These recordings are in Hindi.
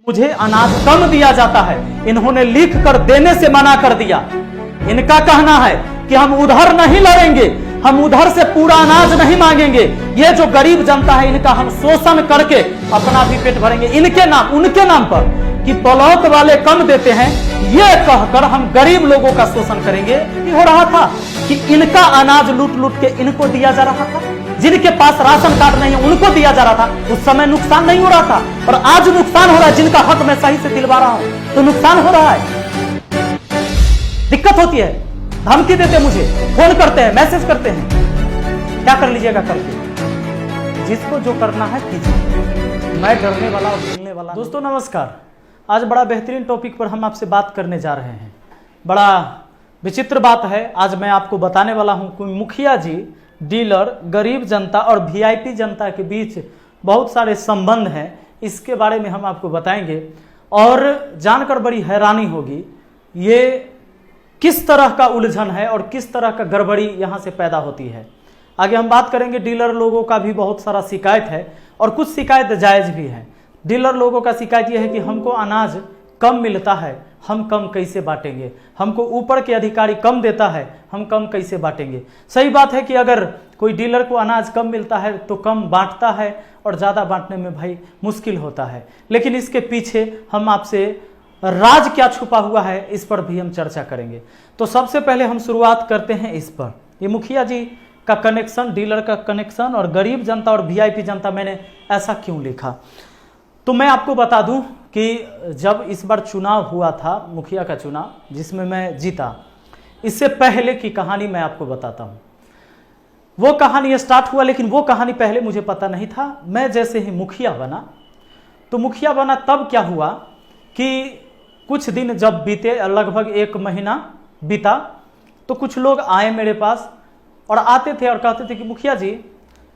मुझे अनाज कम दिया जाता है, इन्होंने लिख कर देने से मना कर दिया। इनका कहना है कि हम उधर नहीं लड़ेंगे, हम उधर से पूरा अनाज नहीं मांगेंगे, ये जो गरीब जनता है इनका हम शोषण करके अपना भी पेट भरेंगे। इनके नाम, उनके नाम पर कि ब्लॉक वाले कम देते हैं, ये कहकर हम गरीब लोगों का शोषण करेंगे। ये हो रहा था कि इनका अनाज लूट लूट के इनको दिया जा रहा था, जिनके पास राशन कार्ड नहीं है उनको दिया जा रहा था। उस समय नुकसान नहीं हो रहा था, और आज नुकसान हो रहा है। जिनका हक मैं सही से दिलवा रहा हूं तो नुकसान हो रहा है, दिक्कत होती है। धमकी देते, मुझे फोन करते हैं, मैसेज करते हैं। क्या कर लीजिएगा करके, जिसको जो करना है कीजिए। मैं डरने वाला और भूलने वाला। दोस्तों नमस्कार, आज बड़ा बेहतरीन टॉपिक पर हम आपसे बात करने जा रहे हैं। बड़ा विचित्र बात है, आज मैं आपको बताने वाला हूं कि मुखिया जी, डीलर, गरीब जनता और वीआईपी जनता के बीच बहुत सारे संबंध हैं। इसके बारे में हम आपको बताएंगे और जानकर बड़ी हैरानी होगी ये किस तरह का उलझन है और किस तरह का गड़बड़ी यहाँ से पैदा होती है। आगे हम बात करेंगे। डीलर लोगों का भी बहुत सारा शिकायत है और कुछ शिकायत जायज़ भी है। डीलर लोगों का शिकायत यह है कि हमको अनाज कम मिलता है, हम कम कैसे बांटेंगे। हमको ऊपर के अधिकारी कम देता है, हम कम कैसे बांटेंगे। सही बात है कि अगर कोई डीलर को अनाज कम मिलता है तो कम बांटता है और ज़्यादा बांटने में भाई मुश्किल होता है। लेकिन इसके पीछे हम आपसे राज क्या छुपा हुआ है इस पर भी हम चर्चा करेंगे। तो सबसे पहले हम शुरुआत करते हैं इस पर, ये मुखिया जी का कनेक्शन, डीलर का कनेक्शन और गरीब जनता और वीआईपी जनता। मैंने ऐसा क्यों लिखा, तो मैं आपको बता दूं कि जब इस बार चुनाव हुआ था, मुखिया का चुनाव जिसमें मैं जीता, इससे पहले की कहानी मैं आपको बताता हूं। वो कहानी स्टार्ट हुआ, लेकिन वो कहानी पहले मुझे पता नहीं था। मैं जैसे ही मुखिया बना, तो मुखिया बना तब क्या हुआ कि कुछ दिन जब बीते, लगभग 1 महीना बीता, तो कुछ लोग आए मेरे पास और आते थे और कहते थे कि मुखिया जी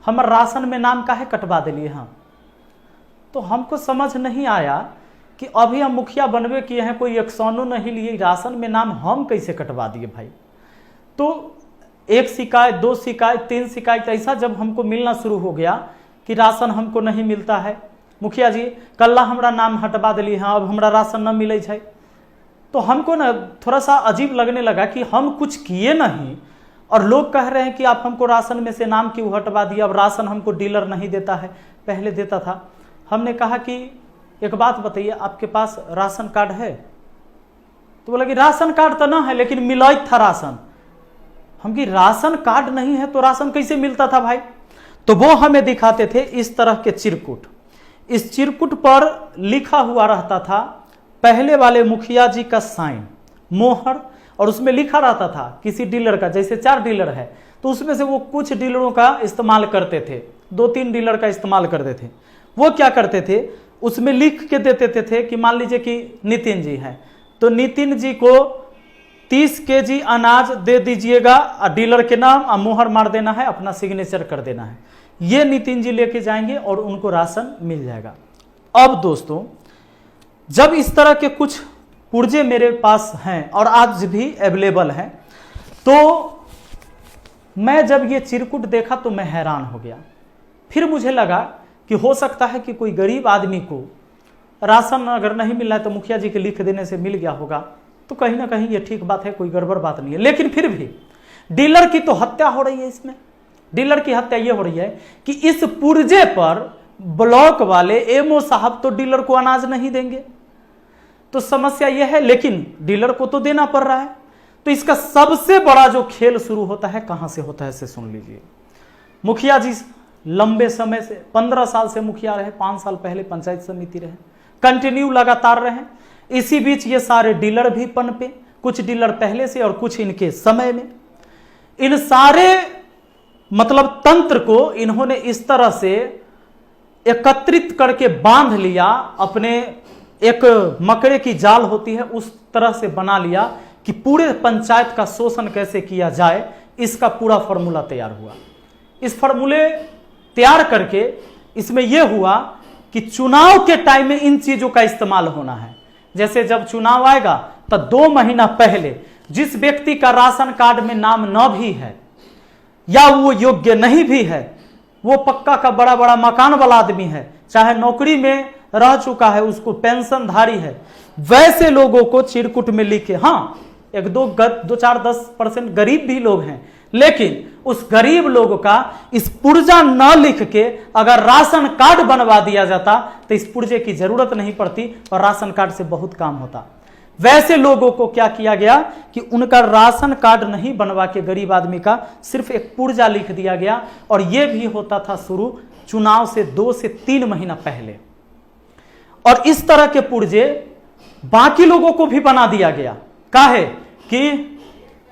हमारे राशन में नाम काहे कटवा दिलिए। हाँ, तो हमको समझ नहीं आया कि अभी हम मुखिया बनवे किए हैं, कोई एक्शनो नहीं लिए, राशन में नाम हम कैसे कटवा दिए भाई। तो 1 शिकायत, 2 शिकायत, 3 शिकायत, ऐसा जब हमको मिलना शुरू हो गया कि राशन हमको नहीं मिलता है, मुखिया जी कल्ला हमरा नाम हटवा दिली हैं, अब हमरा राशन न मिले है। तो हमको ना थोड़ा सा अजीब लगने लगा कि हम कुछ किए नहीं और लोग कह रहे हैं कि आप हमको राशन में से नाम क्यों हटवा दिया, अब राशन हमको डीलर नहीं देता है, पहले देता था। हमने कहा कि एक बात बताइए, आपके पास राशन कार्ड है? तो बोला कि राशन कार्ड तो ना है, लेकिन मिलाइत था राशन। हम कि राशन कार्ड नहीं है तो राशन कैसे मिलता था भाई? तो वो हमें दिखाते थे इस तरह के चिरकुट। इस चिरकुट पर लिखा हुआ रहता था पहले वाले मुखिया जी का साइन, मोहर, और उसमें लिखा रहता था किसी डीलर का, जैसे 4 डीलर है तो उसमें से वो कुछ डीलरों का इस्तेमाल करते थे, 2-3 डीलर का इस्तेमाल करते थे। वो क्या करते थे, उसमें लिख के देते थे कि मान लीजिए कि नितिन जी हैं, तो नितिन जी को 30 केजी अनाज दे दीजिएगा, डीलर के नाम और मोहर मार देना है, अपना सिग्नेचर कर देना है। ये नितिन जी लेके जाएंगे और उनको राशन मिल जाएगा। अब दोस्तों, जब इस तरह के कुछ पुर्जे मेरे पास हैं और आज भी अवेलेबल हैं, तो मैं जब ये चिरकुट देखा तो मैं हैरान हो गया। फिर मुझे लगा कि हो सकता है कि कोई गरीब आदमी को राशन अगर नहीं मिल रहा है तो मुखिया जी के लिख देने से मिल गया होगा, तो कहीं ना कहीं ये ठीक बात है, कोई गड़बड़ बात नहीं है। लेकिन फिर भी डीलर की तो हत्या हो रही है। इसमें डीलर की हत्या ये हो रही है कि इस पुर्जे पर ब्लॉक वाले एमओ साहब तो डीलर को अनाज नहीं देंगे, तो समस्या यह है, लेकिन डीलर को तो देना पड़ रहा है। तो इसका सबसे बड़ा जो खेल शुरू होता है, कहां से होता है इसे सुन लीजिए। मुखिया जी लंबे समय से, 15 साल से मुखिया रहे, 5 साल पहले पंचायत समिति रहे, कंटिन्यू लगातार रहे। इसी बीच ये सारे डीलर भी पनपे, कुछ डीलर पहले से और कुछ इनके समय में। इन सारे मतलब तंत्र को इन्होंने इस तरह से एकत्रित करके बांध लिया, अपने एक मकड़े की जाल होती है उस तरह से बना लिया कि पूरे पंचायत का शोषण कैसे किया जाए, इसका पूरा फॉर्मूला तैयार हुआ। इस फॉर्मूले तैयार करके इसमें यह हुआ कि चुनाव के टाइम में इन चीजों का इस्तेमाल होना है। जैसे जब चुनाव आएगा तो 2 महीना पहले जिस व्यक्ति का राशन कार्ड में नाम न भी है या वो योग्य नहीं भी है, वो पक्का का बड़ा बड़ा मकान वाला आदमी है, चाहे नौकरी में रह चुका है, उसको पेंशनधारी है, वैसे लोगों को चिरकुट में लिखे। हाँ, 2-4-10% गरीब भी लोग हैं, लेकिन उस गरीब लोगों का इस पुर्जा न लिख के अगर राशन कार्ड बनवा दिया जाता तो इस पुर्जे की जरूरत नहीं पड़ती और राशन कार्ड से बहुत काम होता। वैसे लोगों को क्या किया गया कि उनका राशन कार्ड नहीं बनवा के गरीब आदमी का सिर्फ एक पुर्जा लिख दिया गया, और यह भी होता था शुरू चुनाव से 2 से 3 महीना पहले। और इस तरह के पुर्जे बाकी लोगों को भी बना दिया गया। काहे कि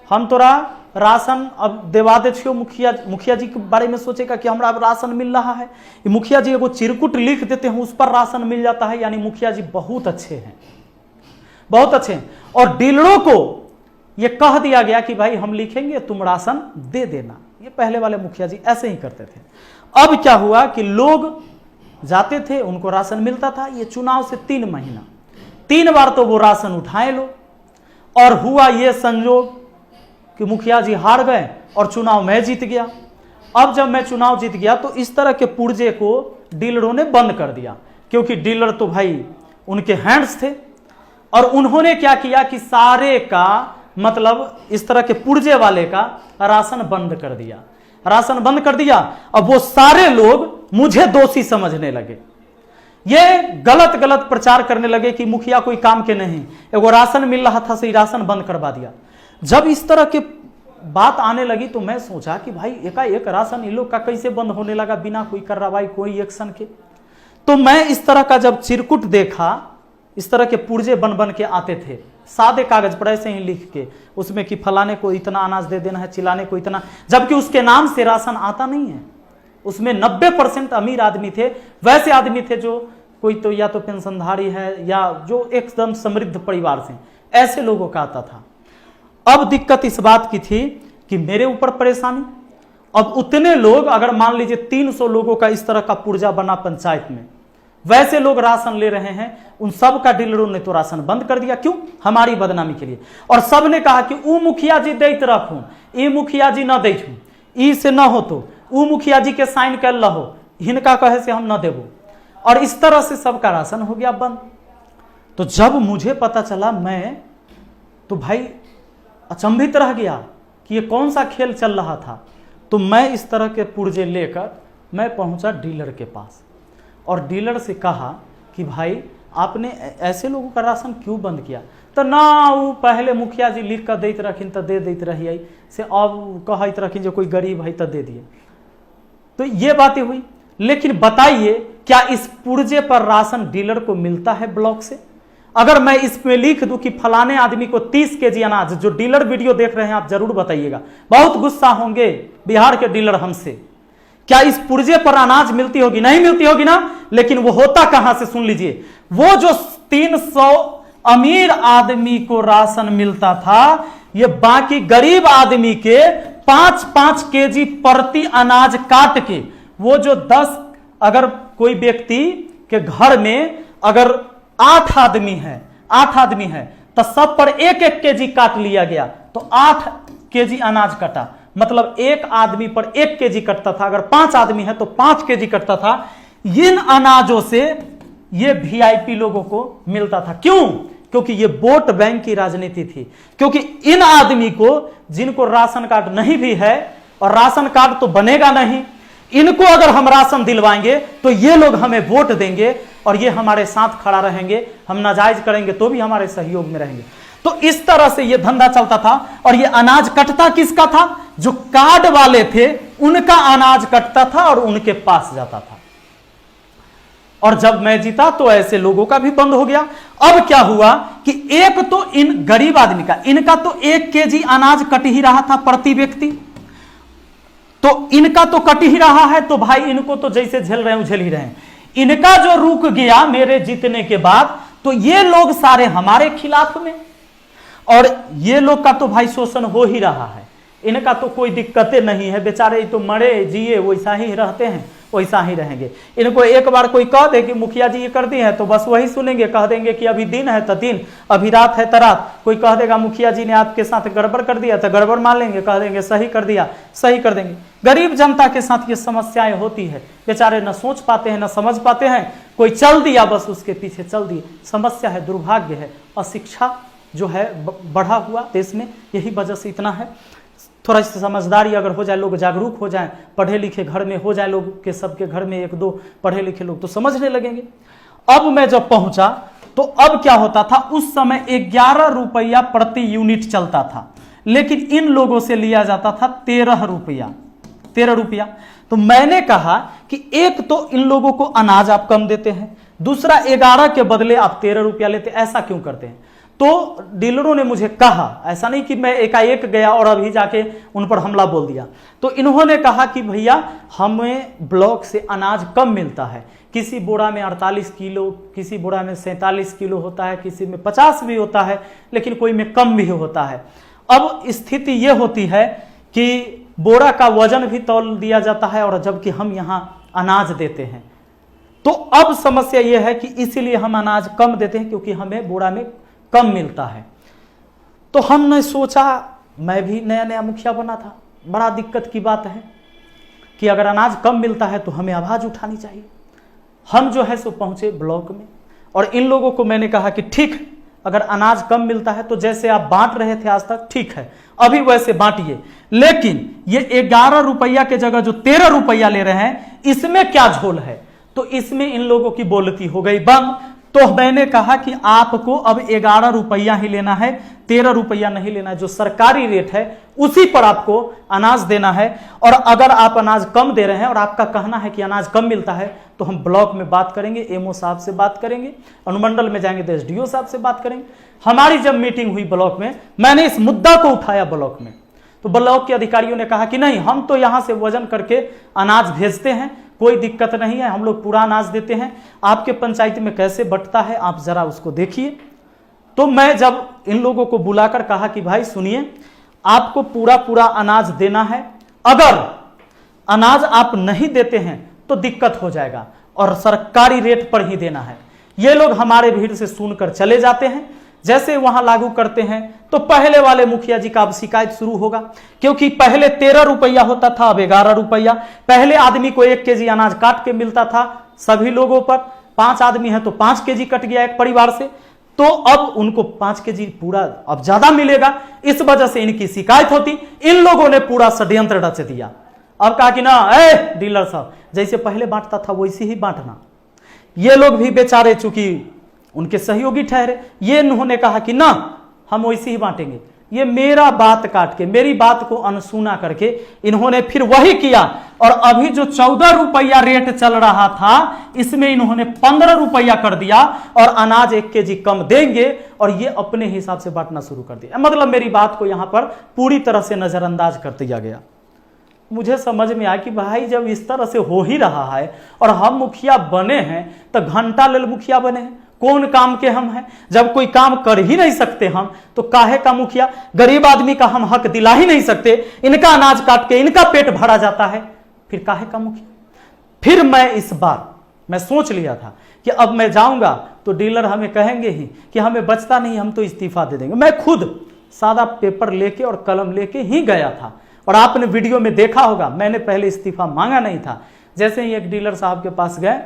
हम तोरा राशन अब देवा दे छियो, मुखिया जी के बारे में सोचेगा कि हमरा अब राशन मिल रहा है, मुखिया जी एगो चिरकुट लिख देते हैं, उस पर राशन मिल जाता है, यानी मुखिया जी बहुत अच्छे हैं, बहुत अच्छे हैं। और डीलरों को यह कह दिया गया कि भाई हम लिखेंगे, तुम राशन दे देना। ये पहले वाले मुखिया जी ऐसे ही करते थे। अब क्या हुआ कि लोग जाते थे, उनको राशन मिलता था। ये चुनाव से 3 महीना, 3 बार तो वो राशन उठाए लो, और हुआ ये संयोग कि मुखिया जी हार गए और चुनाव मैं जीत गया। अब जब मैं चुनाव जीत गया तो इस तरह के पुर्जे को डीलरों ने बंद कर दिया, क्योंकि डीलर तो भाई उनके हैंड्स थे। और उन्होंने क्या किया कि सारे का मतलब इस तरह के पुर्जे वाले का राशन बंद कर दिया, राशन बंद कर दिया। अब वो सारे लोग मुझे दोषी समझने लगे, ये गलत गलत प्रचार करने लगे कि मुखिया कोई काम के नहीं, एगो राशन मिल रहा था, सही राशन बंद करवा दिया। जब इस तरह के बात आने लगी तो मैं सोचा कि भाई एकाएक राशन इन लोग का कैसे बंद होने लगा बिना कोई कार्रवाई, कोई एक्शन के। तो मैं इस तरह का जब चिरकुट देखा, इस तरह के पुर्जे बन बन के आते थे, सादे कागज पर ऐसे ही लिख के, उसमें कि फलाने को इतना अनाज दे देना है, चिलाने को इतना, जबकि उसके नाम से राशन आता नहीं है। उसमें 90% अमीर आदमी थे, वैसे आदमी थे जो कोई तो या तो पेंशनधारी है या जो एकदम समृद्ध परिवार से, ऐसे लोगों का आता था। अब दिक्कत इस बात की थी कि मेरे ऊपर परेशानी, अब उतने लोग, अगर मान लीजिए 300 लोगों का इस तरह का पुर्जा बना पंचायत में, वैसे लोग राशन ले रहे हैं, उन सब का डीलरों ने तो राशन बंद कर दिया। क्यों? हमारी बदनामी के लिए। और सब ने कहा कि ऊ मुखिया जी दैत रखूं, ई मुखिया जी न दैथू, ई से न हो तो ऊ मुखिया जी के साइन कर लहो, हिनका कहे से हम न देबो। और इस तरह से सबका राशन हो गया बंद। तो जब मुझे पता चला, मैं तो भाई अचंभित रह गया कि ये कौन सा खेल चल रहा था। तो मैं इस तरह के पुर्जे लेकर मैं पहुंचा डीलर के पास, और डीलर से कहा कि भाई आपने ऐसे लोगों का राशन क्यों बंद किया? तो ना वो पहले मुखिया जी लिख कर देते रखिन तो दे देते रहिए, से अब कहत रखिन जो कोई गरीब है तो दे दिए। तो ये बातें हुई। लेकिन बताइए, क्या इस पुर्जे पर राशन डीलर को मिलता है ब्लॉक से? अगर मैं इसमें लिख दूं कि फलाने आदमी को 30 केजी अनाज, जो डीलर वीडियो देख रहे हैं आप जरूर बताइएगा, बहुत गुस्सा होंगे बिहार के डीलर हमसे। क्या इस पुर्जे पर अनाज मिलती होगी? नहीं मिलती होगी ना। लेकिन वो होता कहां से, सुन लीजिए। वो जो 300 अमीर आदमी को राशन मिलता था, ये बाकी गरीब आदमी के 5-5 केजी प्रति अनाज काट के, वो जो 10, अगर कोई व्यक्ति के घर में अगर 8 आदमी है तो सब पर 1-1 केजी काट लिया गया, तो 8 केजी अनाज कटा। मतलब एक आदमी पर 1 केजी कटता था, अगर 5 आदमी है तो 5 केजी कटता था। इन अनाजों से ये वीआईपी लोगों को मिलता था। क्यों? क्योंकि ये वोट बैंक की राजनीति थी। क्योंकि इन आदमी को, जिनको राशन कार्ड नहीं भी है, और राशन कार्ड तो बनेगा नहीं, इनको अगर हम राशन दिलवाएंगे तो ये लोग हमें वोट देंगे और ये हमारे साथ खड़ा रहेंगे, हम नाजायज करेंगे तो भी हमारे सहयोग में रहेंगे। तो इस तरह से ये धंधा चलता था। और ये अनाज कटता किसका था? जो कार्ड वाले थे उनका अनाज कटता था और उनके पास जाता था। और जब मैं जीता तो ऐसे लोगों का भी बंद हो गया। अब क्या हुआ कि एक तो इन गरीब आदमी का, इनका तो 1 केजी अनाज कट ही रहा था प्रति व्यक्ति, तो इनका तो कट ही रहा है, तो भाई इनको तो जैसे झेल रहे हैं झेल ही रहे हैं। इनका जो रुक गया मेरे जीतने के बाद, तो ये लोग सारे हमारे खिलाफ में, और ये लोग का तो भाई शोषण हो ही रहा है। इनका तो कोई दिक्कतें नहीं है, बेचारे तो मरे जिए वैसा ही रहते हैं, वैसा ही रहेंगे। इनको एक बार कोई कह दे कि मुखिया जी ये कर दिए हैं तो बस वही सुनेंगे, कह देंगे कि अभी दिन है तो दिन, अभी रात है तो रात। कोई कह देगा मुखिया जी ने आपके साथ गड़बड़ कर दिया तो गड़बड़ मान लेंगे, कह देंगे सही कर दिया, सही कर देंगे। गरीब जनता के साथ ये समस्याएं होती है, बेचारे न सोच पाते हैं न समझ पाते हैं, कोई चल दिया बस उसके पीछे चल दिए। समस्या है, दुर्भाग्य है, अशिक्षा जो है बढ़ा हुआ देश में, यही वजह से इतना है। थोड़ा सी समझदारी अगर हो जाए, लोग जागरूक हो जाएं, पढ़े लिखे घर में हो जाए, लोग के सबके घर में एक दो पढ़े लिखे लोग तो समझने लगेंगे। अब मैं जब पहुंचा तो अब क्या होता था, उस समय 11 रुपया प्रति यूनिट चलता था, लेकिन इन लोगों से लिया जाता था 13 रुपया। तो मैंने कहा कि एक तो इन लोगों को अनाज आप कम देते हैं, दूसरा 11 के बदले आप 13 रुपया लेते, ऐसा क्यों करते हैं? तो डीलरों ने मुझे कहा, ऐसा नहीं कि मैं एकाएक गया और अभी जाके उन पर हमला बोल दिया, तो इन्होंने कहा कि भैया हमें ब्लॉक से अनाज कम मिलता है, किसी बोरा में 48 किलो, किसी बोरा में 47 किलो होता है, किसी में 50 भी होता है, लेकिन कोई में कम भी होता है। अब स्थिति यह होती है कि बोरा का वजन भी तौल दिया जाता है और जबकि हम यहाँ अनाज देते हैं। तो अब समस्या यह है कि इसीलिए हम अनाज कम देते हैं क्योंकि हमें बोरा में कम मिलता है। तो हमने सोचा, मैं भी नया नया मुखिया बना था, बड़ा दिक्कत की बात है कि अगर अनाज कम मिलता है तो हमें आवाज उठानी चाहिए। हम जो है सो पहुंचे ब्लॉक में और इन लोगों को मैंने कहा कि ठीक है, अगर अनाज कम मिलता है तो जैसे आप बांट रहे थे आज तक, ठीक है, अभी वैसे बांटिए, लेकिन ये 11 रुपया के जगह जो 13 रुपया ले रहे हैं, इसमें क्या झोल है? तो इसमें इन लोगों की बोलती हो गई बंद। तो मैंने कहा कि आपको अब 11 रुपया ही लेना है, 13 रुपया नहीं लेना है। जो सरकारी रेट है उसी पर आपको अनाज देना है। और अगर आप अनाज कम दे रहे हैं और आपका कहना है कि अनाज कम मिलता है, तो हम ब्लॉक में बात करेंगे, एमओ साहब से बात करेंगे, अनुमंडल में जाएंगे तो एसडीओ साहब से बात करेंगे। हमारी जब मीटिंग हुई ब्लॉक में, मैंने इस मुद्दा को उठाया ब्लॉक में, तो ब्लॉक के अधिकारियों ने कहा कि नहीं, हम तो यहां से वजन करके अनाज भेजते हैं, कोई दिक्कत नहीं है, हम लोग पूरा अनाज देते हैं। आपके पंचायत में कैसे बंटता है आप जरा उसको देखिए। तो मैं जब इन लोगों को बुलाकर कहा कि भाई सुनिए, आपको पूरा पूरा अनाज देना है, अगर अनाज आप नहीं देते हैं तो दिक्कत हो जाएगा और सरकारी रेट पर ही देना है। ये लोग हमारे भीड़ से सुनकर चले जाते हैं। जैसे वहां लागू करते हैं तो पहले वाले मुखिया जी का अब शिकायत शुरू होगा, क्योंकि पहले 13 रुपया होता था, अब 11 रुपया। पहले आदमी को 1 केजी अनाज काट के मिलता था सभी लोगों पर, 5 आदमी है तो 5 केजी कट गया एक परिवार से, तो अब उनको 5 केजी पूरा अब ज्यादा मिलेगा। इस वजह से इनकी शिकायत होती। इन लोगों ने पूरा षड्यंत्र रच दिया। अब कहा कि ना, डीलर साहब जैसे पहले बांटता था वैसे ही बांटना। ये लोग भी बेचारे चूंकि उनके सहयोगी ठहरे, ये इन्होंने कहा कि ना, हम वैसे ही बांटेंगे। ये मेरा बात काट के, मेरी बात को अनसुना करके इन्होंने फिर वही किया। और अभी जो 14 रुपया रेट चल रहा था, इसमें इन्होंने 15 रुपया कर दिया और अनाज 1 केजी कम देंगे और ये अपने हिसाब से बांटना शुरू कर दिया। मतलब मेरी बात को यहां पर पूरी तरह से नजरअंदाज कर दिया गया। मुझे समझ में आया कि भाई जब इस तरह से हो ही रहा है और हम मुखिया बने हैं तो घंटा लेल मुखिया बने हैं, कौन काम के हम हैं? जब कोई काम कर ही नहीं सकते हम तो काहे का मुखिया? गरीब आदमी का हम हक दिला ही नहीं सकते, इनका अनाज काट के इनका पेट भरा जाता है, फिर काहे का मुखिया? फिर मैं इस बार मैं सोच लिया था कि अब मैं जाऊंगा तो डीलर हमें कहेंगे ही कि हमें बचता नहीं, हम तो इस्तीफा दे देंगे। मैं खुद सादा पेपर लेके और कलम लेके ही गया था और आपने वीडियो में देखा होगा, मैंने पहले इस्तीफा मांगा नहीं था। जैसे ही एक डीलर साहब के पास गए,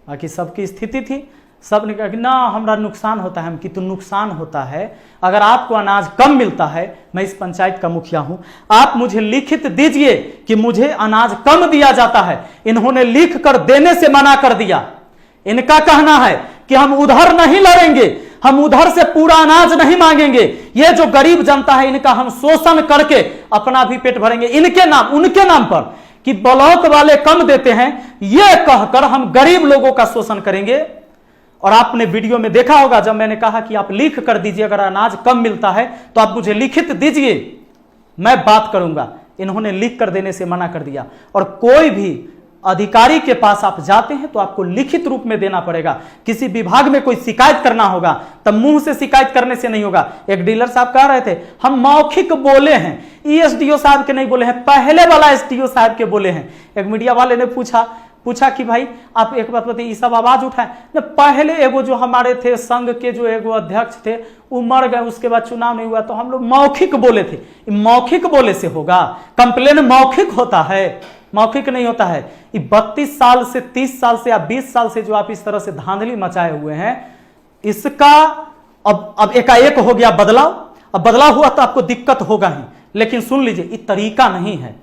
बाकी सबकी स्थिति थी, सब ने कहा कि ना हमारा नुकसान होता है। हम कि तो नुकसान होता है, अगर आपको अनाज कम मिलता है, मैं इस पंचायत का मुखिया हूं, आप मुझे लिखित दीजिए कि मुझे अनाज कम दिया जाता है। इन्होंने लिख कर देने से मना कर दिया। इनका कहना है कि हम उधर नहीं लड़ेंगे, हम उधर से पूरा अनाज नहीं मांगेंगे, ये जो गरीब जनता है इनका हम शोषण करके अपना भी पेट भरेंगे। इनके नाम, उनके नाम पर कि ब्लॉक वाले कम देते हैं, यह कहकर हम गरीब लोगों का शोषण करेंगे। और आपने वीडियो में देखा होगा जब मैंने कहा कि आप लिख कर दीजिए, अगर अनाज कम मिलता है तो आप मुझे लिखित दीजिए, मैं बात करूंगा। इन्होंने लिख कर देने से मना कर दिया। और कोई भी अधिकारी के पास आप जाते हैं तो आपको लिखित रूप में देना पड़ेगा। किसी विभाग में कोई शिकायत करना होगा तब मुंह से शिकायत करने से नहीं होगा। एक डीलर साहब कह रहे थे हम मौखिक बोले हैं, एसडीओ साहब के नहीं बोले हैं, पहले वाला एसडीओ साहब के बोले हैं। एक मीडिया वाले ने पूछा पूछा कि भाई आप एक बात बताइए, ये सब आवाज उठाए न। पहले एगो जो हमारे थे संघ के जो एगो अध्यक्ष थे वो मर गए, उसके बाद चुनाव नहीं हुआ, तो हम लोग मौखिक बोले थे। मौखिक बोले से होगा? कंप्लेन मौखिक होता है, मौखिक नहीं होता है। ये 32 साल से 30 साल से या 20 साल से जो आप इस तरह से धांधली मचाए हुए हैं, इसका अब एकाएक हो गया बदलाव। अब बदलाव हुआ तो आपको दिक्कत होगा ही, लेकिन सुन लीजिए, ये तरीका नहीं है।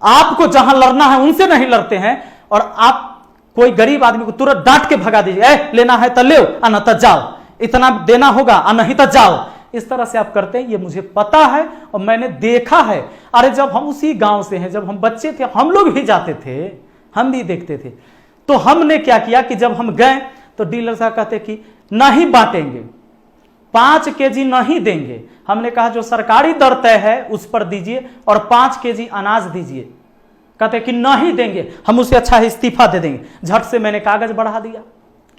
आपको जहां लड़ना है उनसे नहीं लड़ते हैं, और आप कोई गरीब आदमी को तुरंत डांट के भगा दीजिए, लेना है तो ले, न तो जाओ, इतना देना होगा नहीं तो जाओ। इस तरह से आप करते हैं, ये मुझे पता है और मैंने देखा है। अरे जब हम उसी गांव से हैं, जब हम बच्चे थे हम लोग भी जाते थे, हम भी देखते थे। तो हमने क्या किया कि जब हम गए तो डीलर साहब कहते कि नहीं बांटेंगे, 5 केजी नहीं देंगे। हमने कहा जो सरकारी दर तय है उस पर दीजिए और 5 केजी अनाज दीजिए। कहते कि नहीं देंगे, हम उसे अच्छा इस्तीफा दे देंगे। झट से मैंने कागज बढ़ा दिया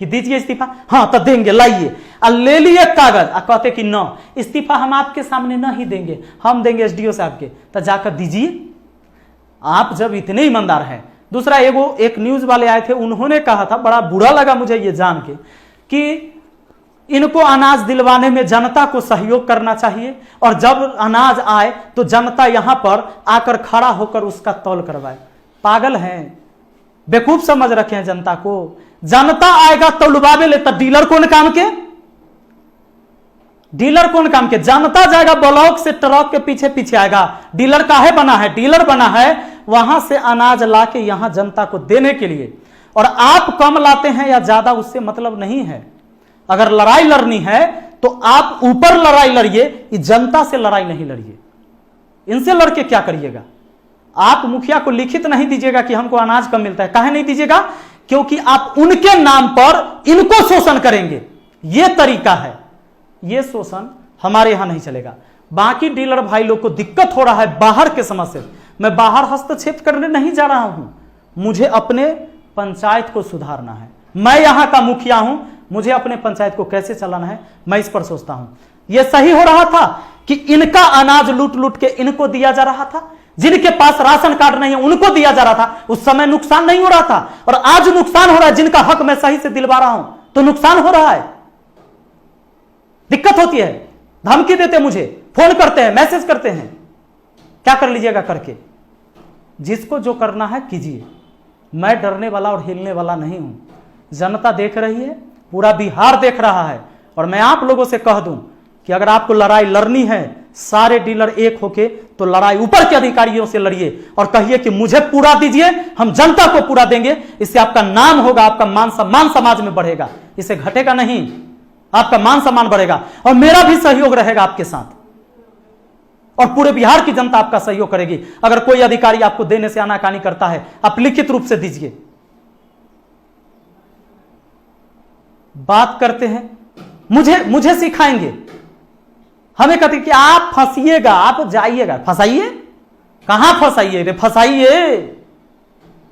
कि दीजिए इस्तीफा, हाँ तो देंगे, लाइए। ले लिए कागज, कहते कि न इस्तीफा हम आपके सामने नहीं देंगे, हम देंगे एसडीओ साहब के, तो जाकर दीजिए। आप जब इतने ईमानदार हैं। दूसरा एक न्यूज वाले आए थे, उन्होंने कहा था, बड़ा बुरा लगा मुझे ये जान के, कि इनको अनाज दिलवाने में जनता को सहयोग करना चाहिए, और जब अनाज आए तो जनता यहां पर आकर खड़ा होकर उसका तौल करवाए। पागल हैं, बेवकूफ समझ रखे हैं जनता को। जनता आएगा तौलवावे ले, तो डीलर कौन काम के? डीलर कौन काम के? जनता जाएगा ब्लॉक से ट्रक के पीछे पीछे आएगा। डीलर काहे बना है? डीलर बना है वहां से अनाज लाके यहां जनता को देने के लिए। और आप कम लाते हैं या ज्यादा, उससे मतलब नहीं है। अगर लड़ाई लड़नी है तो आप ऊपर लड़ाई लड़िए, जनता से लड़ाई नहीं लड़िए। इनसे लड़के क्या करिएगा? आप मुखिया को लिखित नहीं दीजिएगा कि हमको अनाज कम मिलता है। काहे नहीं दीजिएगा? क्योंकि आप उनके नाम पर इनको शोषण करेंगे। यह तरीका है, यह शोषण हमारे यहां नहीं चलेगा। बाकी डीलर भाई लोग को दिक्कत हो रहा है बाहर के समस्या से। मैं बाहर हस्तक्षेप करने नहीं जा रहा हूं, मुझे अपने पंचायत को सुधारना है। मैं यहां का मुखिया हूं, मुझे अपने पंचायत को कैसे चलाना है मैं इस पर सोचता हूं। यह सही हो रहा था कि इनका अनाज लूट लूट के इनको दिया जा रहा था, जिनके पास राशन कार्ड नहीं है उनको दिया जा रहा था। उस समय नुकसान नहीं हो रहा था, और आज नुकसान हो रहा है। जिनका हक मैं सही से दिलवा रहा हूं तो नुकसान हो रहा है, दिक्कत होती है। धमकी देते, मुझे फोन करते हैं, मैसेज करते हैं। क्या कर लीजिएगा करके, जिसको जो करना है कीजिए। मैं डरने वाला और हिलने वाला नहीं हूं। जनता देख रही है, पूरा बिहार देख रहा है। और मैं आप लोगों से कह दूं कि अगर आपको लड़ाई लड़नी है, सारे डीलर एक होके, तो लड़ाई ऊपर के अधिकारियों से लड़िए और कहिए कि मुझे पूरा दीजिए, हम जनता को पूरा देंगे। इससे आपका नाम होगा, आपका मान सम्मान समाज में बढ़ेगा, इससे घटेगा नहीं, आपका मान सम्मान बढ़ेगा। और मेरा भी सहयोग रहेगा आपके साथ, और पूरे बिहार की जनता आपका सहयोग करेगी। अगर कोई अधिकारी आपको देने से आनाकानी करता है, आप लिखित रूप से दीजिए। बात करते हैं, मुझे सिखाएंगे, हमें कहते कि आप फंसिएगा, आप जाइएगा। फंसाइए, कहां फंसाइए रे? फंसाइए,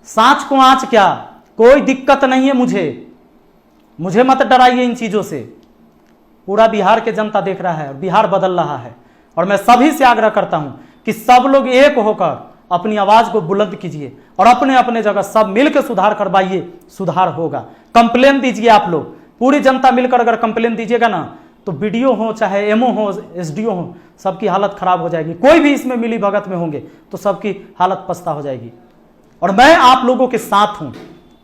सांच को आंच क्या, कोई दिक्कत नहीं है। मुझे मत डराइए इन चीजों से। पूरा बिहार के जनता देख रहा है और बिहार बदल रहा है। और मैं सभी से आग्रह करता हूं कि सब लोग एक होकर अपनी आवाज को बुलंद कीजिए और अपने अपने जगह सब मिलकर सुधार करवाइए, सुधार होगा। कंप्लेन दीजिए आप लोग, पूरी जनता मिलकर अगर कंप्लेन दीजिएगा ना, तो बीडीओ हो चाहे एमओ हो एसडीओ हो, सबकी हालत खराब हो जाएगी। कोई भी इसमें मिली भगत में होंगे तो सबकी हालत पछता हो जाएगी। और मैं आप लोगों के साथ हूं,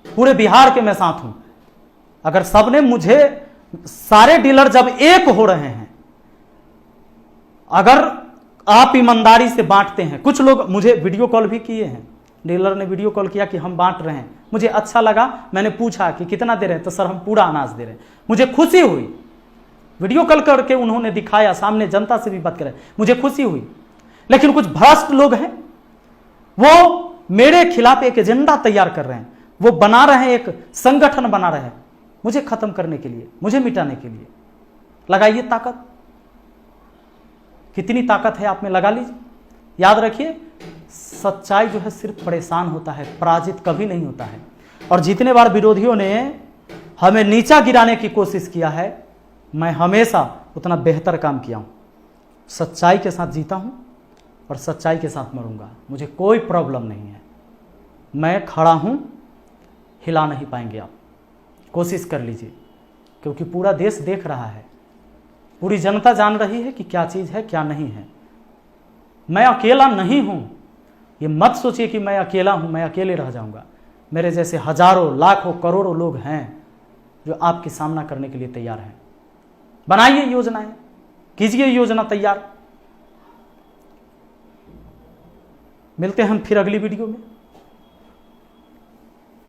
पूरे बिहार के मैं साथ हूं। अगर सबने मुझे, सारे डीलर जब एक हो रहे हैं, अगर आप ईमानदारी से बांटते हैं, कुछ लोग मुझे वीडियो कॉल भी किए हैं, डीलर ने वीडियो कॉल किया कि हम बांट रहे हैं, मुझे अच्छा लगा। मैंने पूछा कि कितना दे रहे हैं, तो सर हम पूरा अनाज दे रहे हैं। मुझे खुशी हुई, वीडियो कॉल करके उन्होंने दिखाया, सामने जनता से भी बात करें, मुझे खुशी हुई। लेकिन कुछ भ्रष्ट लोग हैं, वो मेरे खिलाफ एक एजेंडा तैयार कर रहे हैं, वो बना रहे हैं, एक संगठन बना रहे हैं मुझे खत्म करने के लिए, मुझे मिटाने के लिए। लगाइए ताकत, कितनी ताकत है आप में, लगा लीजिए। याद रखिए, सच्चाई जो है सिर्फ परेशान होता है, पराजित कभी नहीं होता है। और जितने बार विरोधियों ने हमें नीचा गिराने की कोशिश किया है, मैं हमेशा उतना बेहतर काम किया हूं। सच्चाई के साथ जीता हूं और सच्चाई के साथ मरूंगा, मुझे कोई प्रॉब्लम नहीं है। मैं खड़ा हूं हिला नहीं पाएंगे आप। कोशिश कर लीजिए, क्योंकि पूरा देश देख रहा है, पूरी जनता जान रही है कि क्या चीज़ है क्या नहीं है। मैं अकेला नहीं हूँ, ये मत सोचिए कि मैं अकेला हूँ, मैं अकेले रह जाऊँगा। मेरे जैसे हजारों लाखों करोड़ों लोग हैं जो आपके सामना करने के लिए तैयार हैं। बनाइए योजनाएं, कीजिए योजना तैयार। मिलते हैं हम फिर अगली वीडियो में।